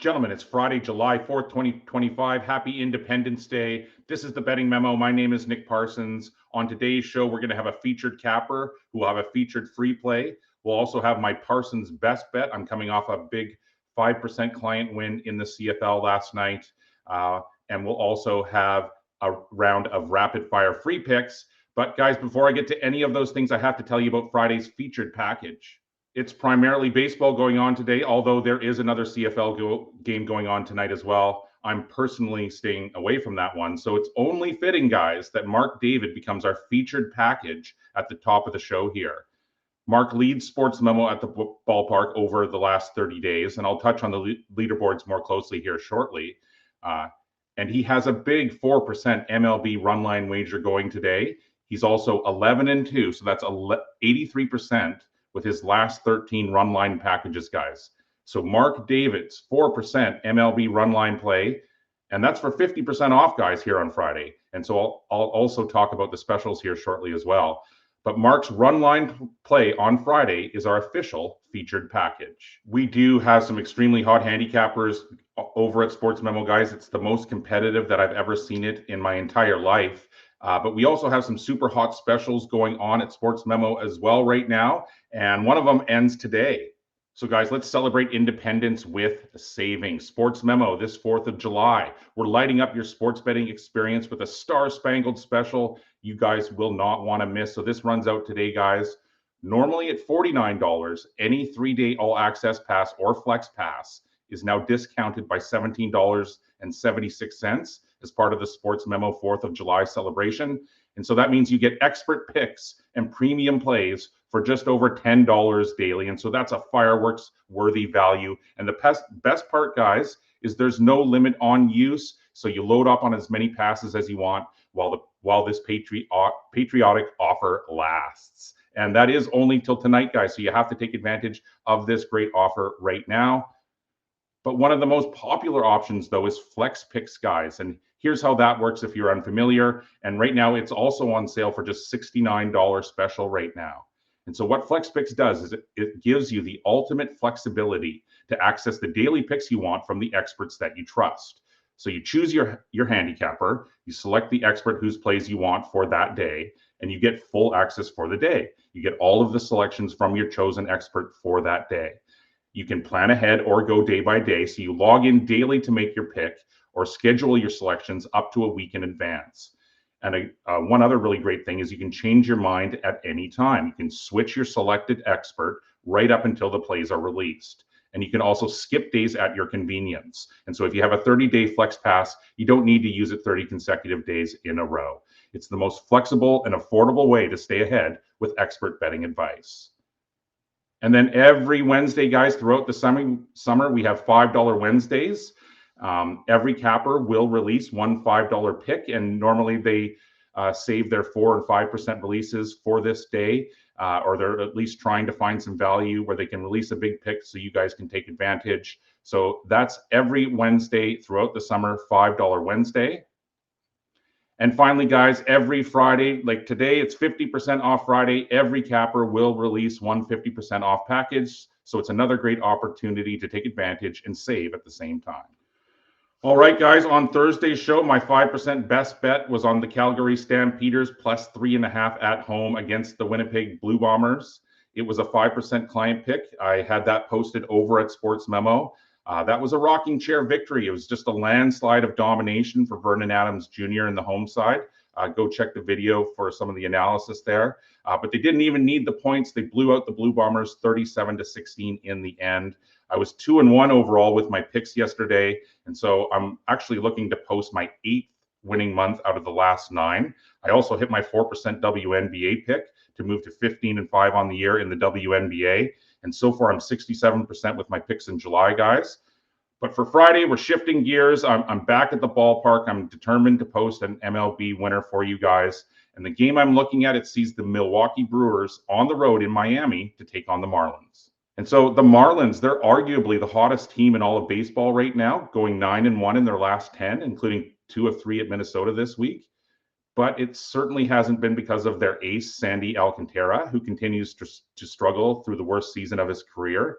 Gentlemen, it's Friday, July 4th, 2025. Happy Independence Day. This is the Betting Memo. My name is Nick Parsons. On today's show, we're going to have a featured capper who will have a featured free play. We'll also have my Parsons best bet. I'm coming off a big 5% client win in the CFL last night. And we'll also have a round of rapid fire free picks. But guys, before I get to any of those things, I have to tell you about Friday's featured package. It's primarily baseball going on today, although there is another CFL game going on tonight as well. I'm personally staying away from that one. So it's only fitting, guys, that Mark David becomes our featured package at the top of the show here. Mark leads Sports Memo at the ballpark over the last 30 days, and I'll touch on the leaderboards more closely here shortly. And he has a big 4% MLB run line wager going today. He's also 11-2, so that's 83%. With his last 13 run line packages, guys. So Mark David's 4% MLB run line play, and that's for 50% off, guys, here on Friday. And so I'll also talk about the specials here shortly as well. But Mark's run line play on Friday is our official featured package. We do have some extremely hot handicappers over at Sports Memo, guys. It's the most competitive that I've ever seen it in my entire life. But we also have some super hot specials going on at Sports Memo as well right now. And one of them ends today. So guys, let's celebrate independence with saving. Sports Memo this 4th of July. We're lighting up your sports betting experience with a star-spangled special you guys will not want to miss. So this runs out today, guys. Normally at $49, any 3-day all-access pass or flex pass is now discounted by $17.76 as part of the Sports Memo 4th of July celebration. And so that means you get expert picks and premium plays for just over $10 daily. And so that's a fireworks worthy value. And the best part, guys, is there's no limit on use. So you load up on as many passes as you want while this patriotic offer lasts. And that is only till tonight, guys. So you have to take advantage of this great offer right now. But one of the most popular options, though, is Flex Picks, guys. And here's how that works if you're unfamiliar. And right now, it's also on sale for just $69 special right now. And so what Flex Picks does is it gives you the ultimate flexibility to access the daily picks you want from the experts that you trust. So you choose your handicapper, you select the expert whose plays you want for that day, and you get full access for the day. You get all of the selections from your chosen expert for that day. You can plan ahead or go day by day. So you log in daily to make your pick or schedule your selections up to a week in advance. And one other really great thing is you can change your mind at any time. You can switch your selected expert right up until the plays are released. And you can also skip days at your convenience. And so if you have a 30-day flex pass, you don't need to use it 30 consecutive days in a row. It's the most flexible and affordable way to stay ahead with expert betting advice. And then every Wednesday, guys, throughout the summer, we have $5 Wednesdays. Every capper will release one $5 pick, and normally they save their 4 and 5% releases for this day, or they're at least trying to find some value where they can release a big pick so you guys can take advantage. So that's every Wednesday throughout the summer, $5 Wednesday. And finally, guys, every Friday, like today, it's 50% off Friday. Every capper will release one 50% off package. So it's another great opportunity to take advantage and save at the same time. All right, guys, on Thursday's show, my 5% best bet was on the Calgary Stampeders plus 3.5 at home against the Winnipeg Blue Bombers. It was a 5% client pick. I had that posted over at Sports Memo. That was a rocking chair victory. It was just a landslide of domination for Vernon Adams Jr. in the home side. Go check the video for some of the analysis there. But they didn't even need the points. They blew out the Blue Bombers 37-16 in the end. I was 2-1 overall with my picks yesterday. And so I'm actually looking to post my 8th winning month out of the last 9. I also hit my 4% WNBA pick to move to 15-5 on the year in the WNBA. And so far, I'm 67% with my picks in July, guys. But for Friday, we're shifting gears. I'm back at the ballpark. I'm determined to post an MLB winner for you guys. And the game I'm looking at, it sees the Milwaukee Brewers on the road in Miami to take on the Marlins. And so the Marlins, they're arguably the hottest team in all of baseball right now, going 9-1 in their last 10, including 2 of 3 at Minnesota this week. But it certainly hasn't been because of their ace, Sandy Alcantara, who continues to struggle through the worst season of his career.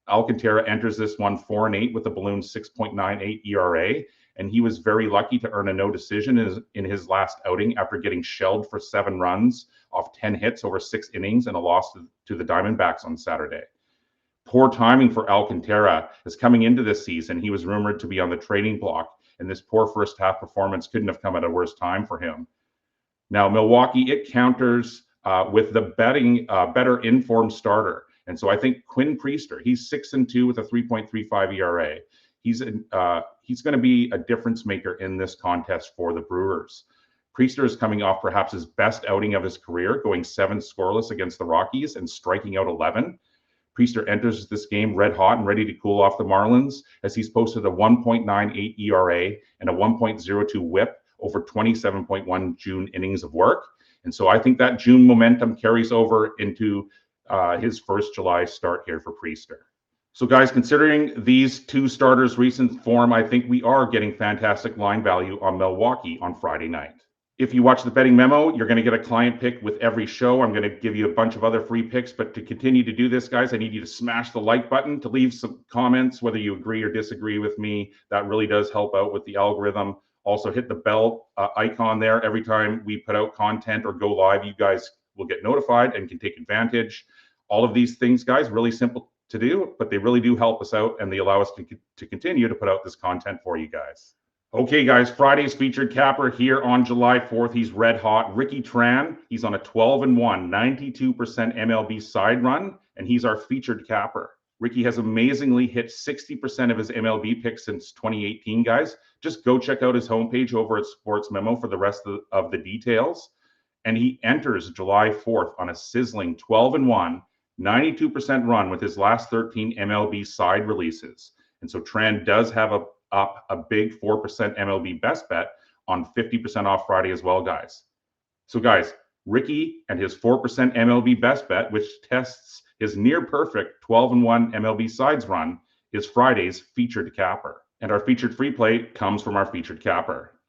Alcantara enters this one 4-8 with a balloon 6.98 ERA, and he was very lucky to earn a no decision in his last outing after getting shelled for 7 runs off 10 hits over 6 innings and a loss to the Diamondbacks on Saturday. Poor timing for Alcantara, as coming into this season, he was rumored to be on the trading block, and this poor first half performance couldn't have come at a worse time for him. Now, Milwaukee, it counters with the better informed starter. And so I think Quinn Priester, he's 6-2 with a 3.35 ERA. He's going to be a difference maker in this contest for the Brewers. Priester is coming off perhaps his best outing of his career, going 7 scoreless against the Rockies and striking out 11. Priester enters this game red hot and ready to cool off the Marlins, as he's posted a 1.98 ERA and a 1.02 WHIP over 27.1 June innings of work. And so I think that June momentum carries over into his first July start here for Priester. So guys, considering these 2 starters' recent form, I think we are getting fantastic line value on Milwaukee on Friday night. If you watch the Betting Memo, you're going to get a client pick with every show. I'm going to give you a bunch of other free picks, but to continue to do this, guys, I need you to smash the like button, to leave some comments, whether you agree or disagree with me. That really does help out with the algorithm. Also hit the bell icon there. Every time we put out content or go live, you guys will get notified and can take advantage. All of these things, guys, really simple to do, but they really do help us out, and they allow us to continue to put out this content for you guys. Okay, guys, Friday's featured capper here on July 4th. He's red hot. Ricky Tran, he's on a 12-1, 92% MLB side run, and he's our featured capper. Ricky has amazingly hit 60% of his MLB picks since 2018, guys. Just go check out his homepage over at Sports Memo for the rest of the details. And he enters July 4th on a sizzling 12-1, 92% run with his last 13 MLB side releases. And so Tran does have a big 4% MLB best bet on 50% off Friday as well, guys. So guys, Ricky and his 4% MLB best bet, which tests his near perfect 12-1 MLB sides run, is Friday's featured capper. And our featured free play comes from our featured capper.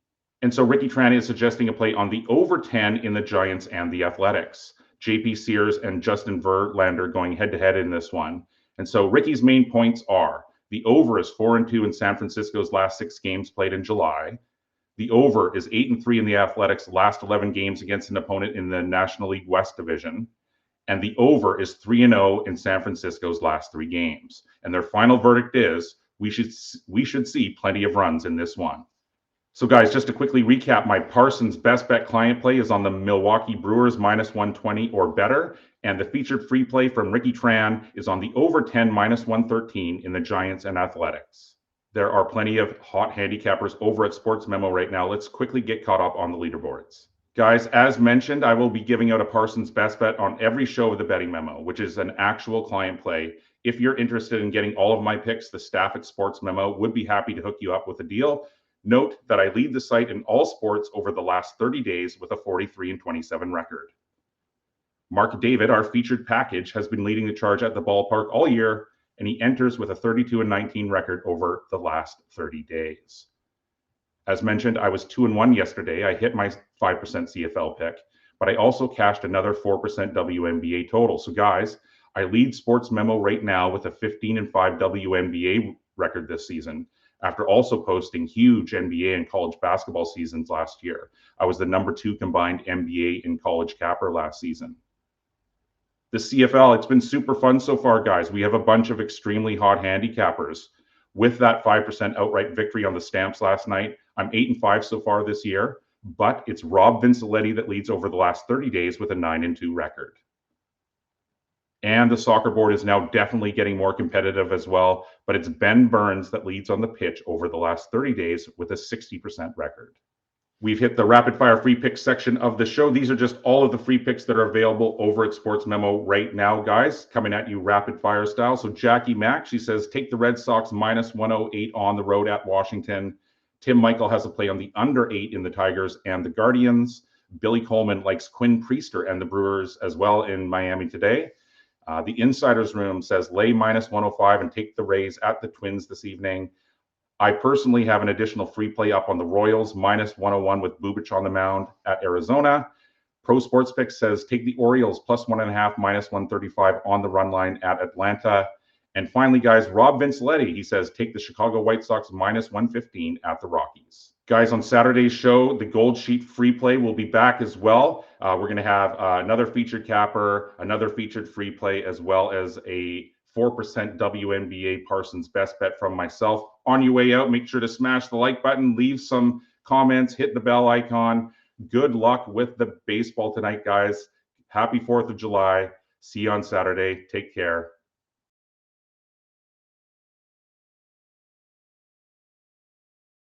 And so Ricky Tran is suggesting a play on the over 10 in the Giants and the Athletics. JP Sears and Justin Verlander going head-to-head in this one. And so Ricky's main points are: the over is 4-2 in San Francisco's last 6 games played in July. The over is 8-3 in the Athletics' last 11 games against an opponent in the National League West Division. And the over is 3-0 in San Francisco's last 3 games. And their final verdict is we should see plenty of runs in this one. So guys, just to quickly recap, my Parsons best bet client play is on the Milwaukee Brewers -120 or better. And the featured free play from Ricky Tran is on the over 10 -113 in the Giants and Athletics. There are plenty of hot handicappers over at Sports Memo right now. Let's quickly get caught up on the leaderboards. Guys, as mentioned, I will be giving out a Parsons best bet on every show of the Betting Memo, which is an actual client play. If you're interested in getting all of my picks, the staff at Sports Memo would be happy to hook you up with a deal. Note that I lead the site in all sports over the last 30 days with a 43-27 record. Mark David, our featured package, has been leading the charge at the ballpark all year, and he enters with a 32-19 record over the last 30 days. As mentioned, I was 2-1 yesterday. I hit my 5% CFL pick, but I also cashed another 4% WNBA total. So guys, I lead Sports Memo right now with a 15-5 WNBA record this season, after also posting huge NBA and college basketball seasons last year. I was the number 2 combined NBA and college capper last season. The CFL, it's been super fun so far, guys. We have a bunch of extremely hot handicappers. With that 5% outright victory on the Stamps last night, I'm 8-5 so far this year, but it's Rob Vincelletti that leads over the last 30 days with a 9-2 record. And the soccer board is now definitely getting more competitive as well, but it's Ben Burns that leads on the pitch over the last 30 days with a 60% record. We've hit the rapid fire free picks section of the show. These are just all of the free picks that are available over at Sports Memo right now, guys, coming at you rapid fire style. So Jackie Mack, she says, take the Red Sox -108 on the road at Washington. Tim Michael has a play on the under 8 in the Tigers and the Guardians. Billy Coleman likes Quinn Priester and the Brewers as well in Miami today. The Insiders Room says lay -105 and take the Rays at the Twins this evening. I personally have an additional free play up on the Royals -101 with Bubic on the mound at Arizona. Pro Sports Pick says take the Orioles +1.5 -135 on the run line at Atlanta. And finally, guys, Rob Vincelletti, he says, take the Chicago White Sox minus 115 at the Rockies. Guys, on Saturday's show, the Gold Sheet free play will be back as well. We're going to have another featured capper, another featured free play, as well as a 4% WNBA Parsons best bet from myself. On your way out, make sure to smash the like button, leave some comments, hit the bell icon. Good luck with the baseball tonight, guys. Happy 4th of July. See you on Saturday. Take care.